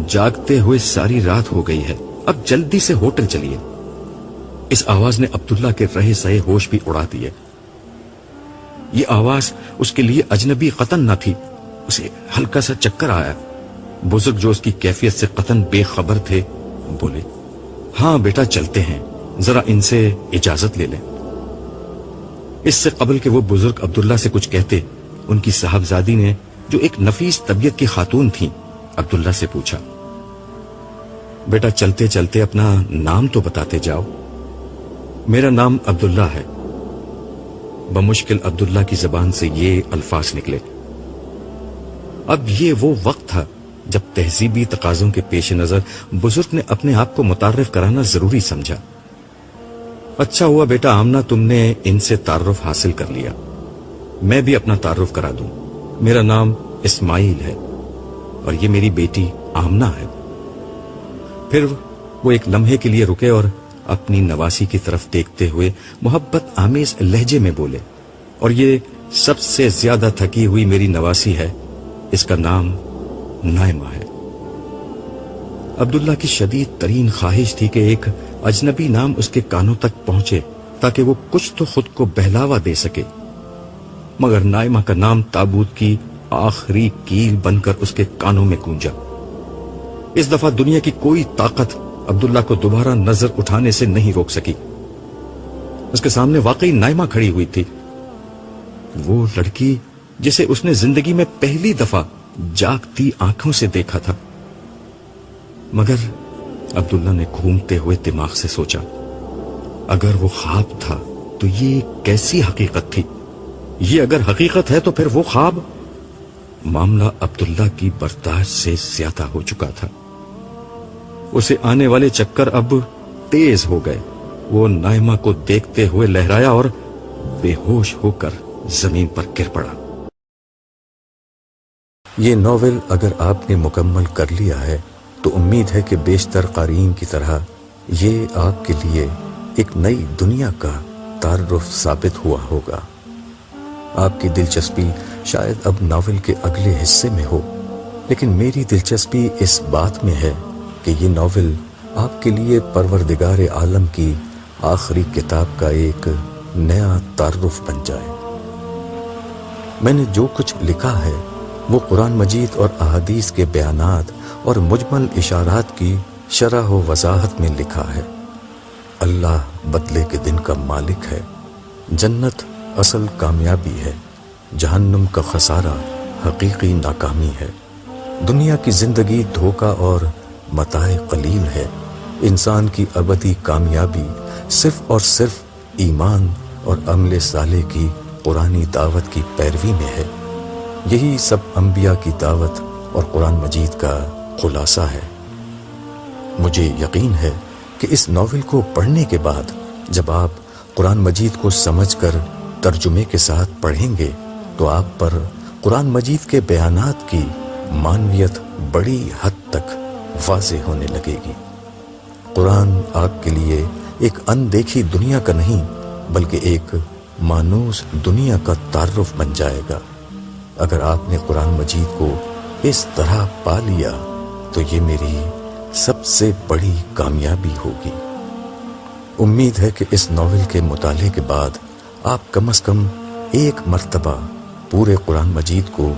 جاگتے ہوئے ساری رات ہو گئی ہے، اب جلدی سے ہوٹل چلیے۔ اس آواز نے عبداللہ کے رہے سہے ہوش بھی اڑا دیے۔ یہ آواز اس کے لیے اجنبی قطن نہ تھی، اسے ہلکا سا چکر آیا۔ بزرگ جو اس کی کیفیت سے قطن بے خبر تھے بولے، ہاں بیٹا چلتے ہیں، ذرا ان سے اجازت لے لیں۔ اس سے قبل کہ وہ بزرگ عبداللہ سے کچھ کہتے، ان کی صاحبزادی نے جو ایک نفیس طبیعت کی خاتون تھیں عبداللہ سے پوچھا، بیٹا چلتے چلتے اپنا نام تو بتاتے جاؤ۔ میرا نام عبداللہ ہے۔ بمشکل عبداللہ کی زبان سے یہ الفاظ نکلے۔ اب یہ وہ وقت تھا جب تہذیبی تقاضوں کے پیش نظر بزرگ نے اپنے آپ کو متعارف کرانا ضروری سمجھا۔ اچھا ہوا بیٹا آمنہ تم نے ان سے تعارف حاصل کر لیا، میں بھی اپنا تعارف کرا دوں۔ میرا نام اسماعیل ہے اور یہ میری بیٹی آمنہ ہے۔ پھر وہ ایک لمحے کے لیے رکے اور اپنی نواسی کی طرف دیکھتے ہوئے محبت آمیز لہجے میں بولے، اور یہ سب سے زیادہ تھکی ہوئی میری نواسی ہے، اس کا نام نائمہ ہے۔ عبداللہ کی شدید ترین خواہش تھی کہ ایک اجنبی نام اس کے کانوں تک پہنچے تاکہ وہ کچھ تو خود کو بہلاوا دے سکے، مگر نائمہ کا نام تابوت کی آخری کیل بن کر اس کے کانوں میں گونجا۔ اس دفعہ دنیا کی کوئی طاقت عبداللہ کو دوبارہ نظر اٹھانے سے نہیں روک سکی۔ اس کے سامنے واقعی نائمہ کھڑی ہوئی تھی، وہ لڑکی جسے اس نے زندگی میں پہلی دفعہ جاگتی آنکھوں سے دیکھا تھا۔ مگر عبداللہ نے گھومتے ہوئے دماغ سے سوچا، اگر وہ خواب تھا تو یہ کیسی حقیقت تھی؟ یہ اگر حقیقت ہے تو پھر وہ خواب؟ معاملہ عبداللہ کی برداشت سے زیادہ ہو چکا تھا۔ اسے آنے والے چکر اب تیز ہو گئے۔ وہ نائمہ کو دیکھتے ہوئے لہرایا اور بے ہوش ہو کر زمین پر گر پڑا۔ یہ ناول اگر آپ نے مکمل کر لیا ہے تو امید ہے کہ بیشتر قارئین کی طرح یہ آپ کے لیے ایک نئی دنیا کا تعارف ثابت ہوا ہوگا۔ آپ کی دلچسپی شاید اب ناول کے اگلے حصے میں ہو، لیکن میری دلچسپی اس بات میں ہے کہ یہ ناول آپ کے لیے پروردگار عالم کی آخری کتاب کا ایک نیا تعارف بن جائے۔ میں نے جو کچھ لکھا ہے وہ قرآن مجید اور احادیث کے بیانات اور مجمل اشارات کی شرح و وضاحت میں لکھا ہے۔ اللہ بدلے کے دن کا مالک ہے، جنت اصل کامیابی ہے، جہنم کا خسارہ حقیقی ناکامی ہے، دنیا کی زندگی دھوکہ اور متاع قلیل ہے، انسان کی ابدی کامیابی صرف اور صرف ایمان اور عمل صالح کی قرآنی دعوت کی پیروی میں ہے۔ یہی سب انبیاء کی دعوت اور قرآن مجید کا خلاصہ ہے۔ مجھے یقین ہے کہ اس ناول کو پڑھنے کے بعد جب آپ قرآن مجید کو سمجھ کر ترجمے کے ساتھ پڑھیں گے تو آپ پر قرآن مجید کے بیانات کی معنویت بڑی حد تک واضح ہونے لگے گی۔ قرآن آپ کے لیے ایک اندیکھی دنیا کا نہیں بلکہ ایک مانوس دنیا کا تعارف بن جائے گا۔ اگر آپ نے قرآن مجید کو اس طرح پا لیا تو یہ میری سب سے بڑی کامیابی ہوگی۔ امید ہے کہ اس ناول کے مطالعے کے بعد آپ کم از کم ایک مرتبہ پورے قرآن مجید کو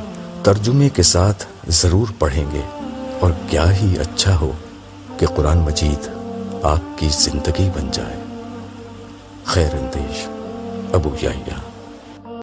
ترجمے کے ساتھ ضرور پڑھیں گے، اور کیا ہی اچھا ہو کہ قرآن مجید آپ کی زندگی بن جائے۔ خیر اندیش ابو یحییٰ۔